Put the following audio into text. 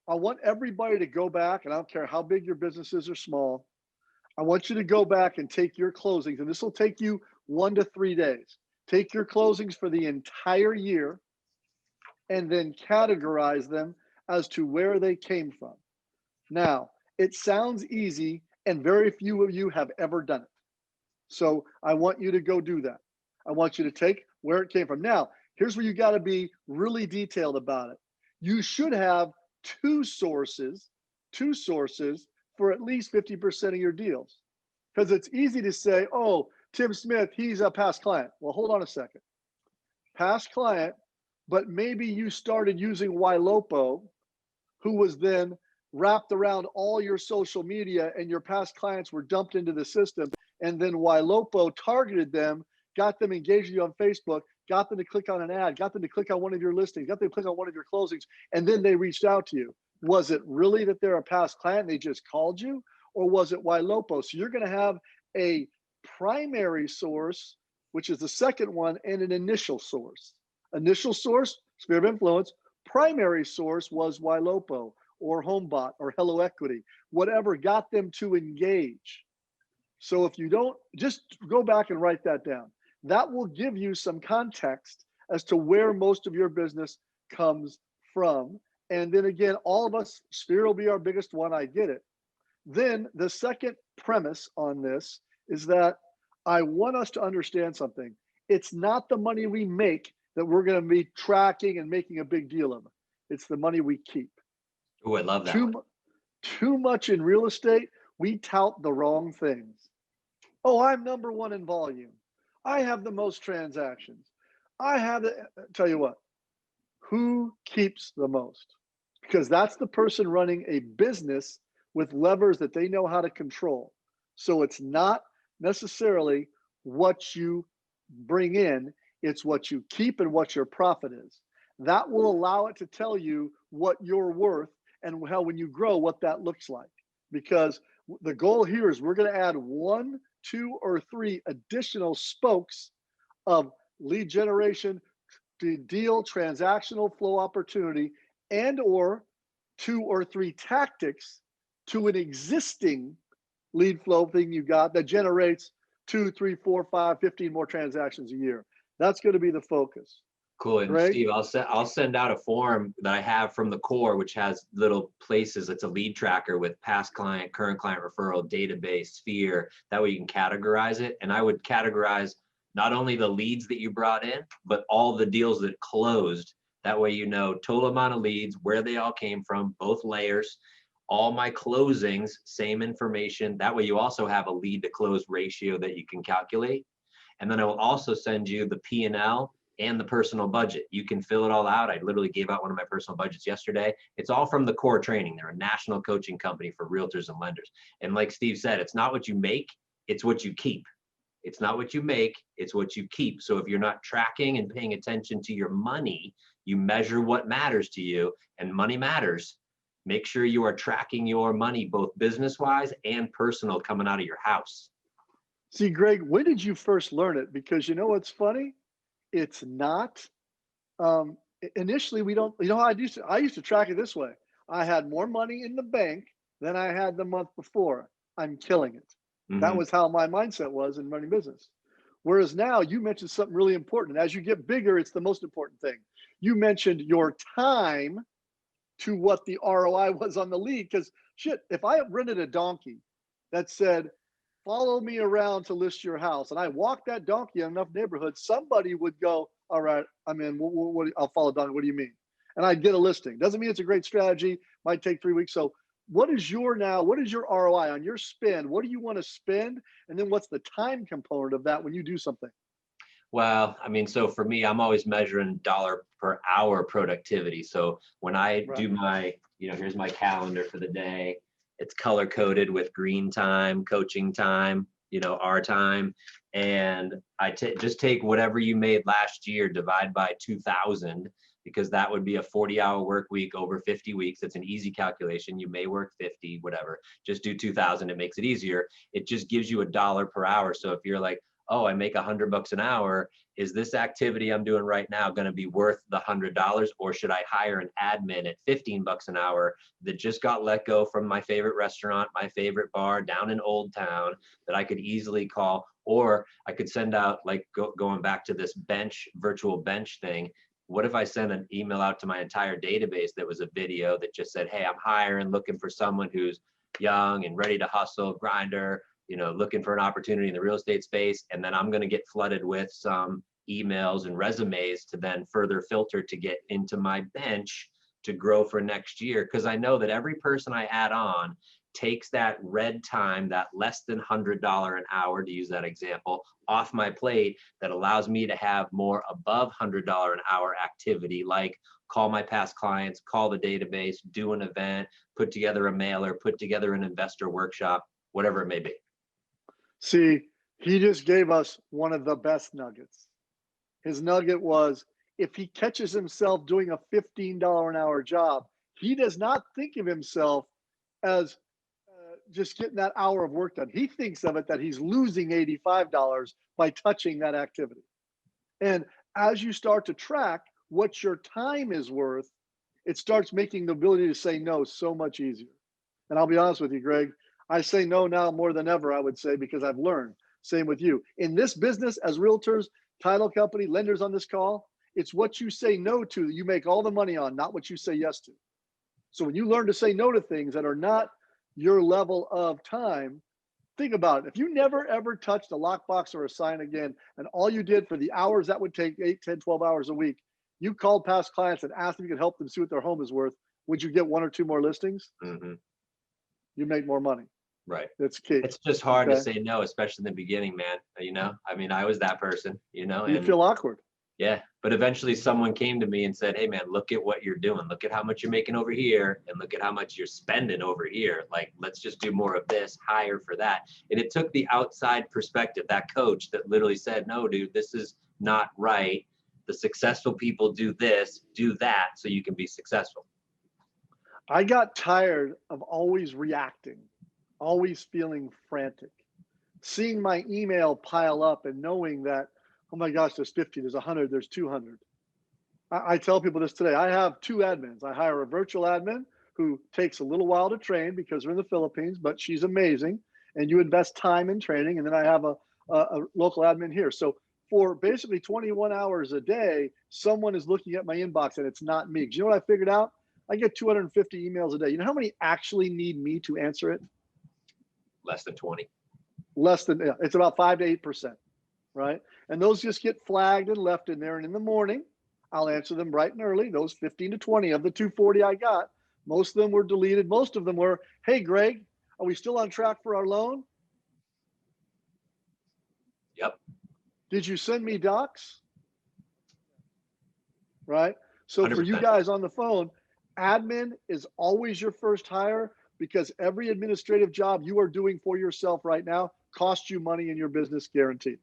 I want everybody to go back, and I don't care how big your business is or small. I want you to go back and take your closings, and this will take you 1 to 3 days. Take your closings for the entire year and then categorize them as to where they came from. Now, it sounds easy, and very few of you have ever done it. So I want you to go do that. I want you to take where it came from. Now, here's where you got to be really detailed about it. You should have two sources, two sources for at least 50% of your deals. Because it's easy to say, oh, Tim Smith, he's a past client. Well, hold on a second. Past client, but maybe you started using Ylopo, who was then wrapped around all your social media, and your past clients were dumped into the system. And then Ylopo targeted them, got them engaged with you on Facebook, got them to click on an ad, got them to click on one of your listings, got them to click on one of your closings, and then they reached out to you. Was it really that they're a past client and they just called you? Or was it Ylopo? So you're going to have a primary source, which is the second one, and an initial source. Initial source, sphere of influence. Primary source was Ylopo or HomeBot or Hello Equity, whatever got them to engage. So if you don't, just go back and write that down. That will give you some context as to where most of your business comes from. And then again, all of us, sphere will be our biggest one. I get it. Then the second premise on this is that I want us to understand something. It's not the money we make that we're going to be tracking and making a big deal of. It's the money we keep. Oh, I love that one. Too much in real estate, we tout the wrong things. Oh, I'm number one in volume. I have the most transactions. I have the, tell you what, who keeps the most? Because that's the person running a business with levers that they know how to control. So it's not necessarily what you bring in, it's what you keep and what your profit is. That will allow it to tell you what you're worth and how, when you grow, what that looks like. Because the goal here is we're going to add 1, 2, or 3 additional spokes of lead generation, deal, transactional flow opportunity, and or 2 or 3 tactics to an existing lead flow thing you got that generates 2, 3, 4, 5, 15 more transactions a year. That's going to be the focus. Cool. And Greg? Steve, I'll send out a form that I have from the core, which has little places. It's a lead tracker with past client, current client referral, database, sphere. That way you can categorize it. And I would categorize not only the leads that you brought in, but all the deals that closed. That way you know total amount of leads, where they all came from, both layers, all my closings, same information. That way you also have a lead to close ratio that you can calculate. And then I will also send you the P&L and the personal budget. You can fill it all out. I literally gave out one of my personal budgets yesterday. It's all from the core training. They're a national coaching company for realtors and lenders. And like Steve said, it's not what you make, it's what you keep. It's not what you make, it's what you keep. So if you're not tracking and paying attention to your money, you measure what matters to you, and money matters. Make sure you are tracking your money, both business-wise and personal, coming out of your house. See, Greg, when did you first learn it? Because you know what's funny? It's not. Initially, we don't, you know how I used to track it this way. I had more money in the bank than I had the month before. I'm killing it. That was how my mindset was in running business. Whereas now you mentioned something really important. As you get bigger, it's the most important thing. You mentioned your time to what the ROI was on the lead. Because shit, if I rented a donkey that said, follow me around to list your house, and I walked that donkey in enough neighborhoods, somebody would go, all right, I'm in. I'll follow donkey. What do you mean? And I'd get a listing. Doesn't mean it's a great strategy. Might take 3 weeks. So what is your ROI on your spend? What do you want to spend? And then what's the time component of that when you do something? Well, I mean, so for me, I'm always measuring dollar per hour productivity. So when I do my, here's my calendar for the day. It's color coded with green time, coaching time, our time. And I just take whatever you made last year, divide by 2,000, because that would be a 40-hour work week over 50 weeks. It's an easy calculation. You may work 50, whatever. Just do 2,000. It makes it easier. It just gives you $1 per hour. So if you're like, oh, I make $100 an hour. Is this activity I'm doing right now going to be worth the $100, or should I hire an admin at $15 an hour that just got let go from my favorite restaurant, my favorite bar down in Old Town that I could easily call, or I could send out, like going back to this virtual bench thing. What if I sent an email out to my entire database that was a video that just said, hey, I'm hiring, looking for someone who's young and ready to hustle, grinder, looking for an opportunity in the real estate space. And then I'm going to get flooded with some emails and resumes to then further filter to get into my bench to grow for next year. Because I know that every person I add on takes that red time, that less than $100 an hour, to use that example, off my plate, that allows me to have more above $100 an hour activity, like call my past clients, call the database, do an event, put together a mailer, put together an investor workshop, whatever it may be. See, he just gave us one of the best nuggets. His nugget was, if he catches himself doing a $15 an hour job, he does not think of himself as just getting that hour of work done. He thinks of it that he's losing $85 by touching that activity. And as you start to track what your time is worth, it starts making the ability to say no so much easier. And I'll be honest with you, Greg, I say no now more than ever, I would say, because I've learned. Same with you. In this business, as realtors, title company, lenders on this call, it's what you say no to that you make all the money on, not what you say yes to. So when you learn to say no to things that are not your level of time, think about it. If you never, ever touched a lockbox or a sign again, and all you did for the hours that would take 8, 10, 12 hours a week, you called past clients and asked if you could help them see what their home is worth, would you get 1 or 2 more listings? Mm-hmm. You make more money. Right. That's key. It's just hard to say no, especially in the beginning, man. I mean, I was that person, You and feel awkward. yeah, but eventually someone came to me and said, hey man, look at what you're doing. Look at how much you're making over here and look at how much you're spending over here. Like, let's just do more of this, hire for that. And it took the outside perspective, that coach that literally said, no, dude, this is not right. The successful people do this, do that, so you can be successful. I got tired of always reacting, always feeling frantic, seeing my email pile up and knowing that, oh my gosh, there's 50, there's 100, there's 200. I tell people this today. I have 2 admins. I hire a virtual admin who takes a little while to train because we're in the Philippines, but she's amazing. And you invest time in training. And then I have a local admin here. So for basically 21 hours a day, someone is looking at my inbox and it's not me. Because you know what I figured out? I get 250 emails a day. You know how many actually need me to answer it? Less than 20. Less than, yeah, it's about 5 to 8%, right? And those just get flagged and left in there. And in the morning, I'll answer them bright and early. Those 15 to 20 of the 240 I got, most of them were deleted. Most of them were, hey, Greg, are we still on track for our loan? Yep. Did you send me docs? Right? So 100%. for you guys on the phone, admin is always your first hire, because every administrative job you are doing for yourself right now costs you money in your business, guaranteed.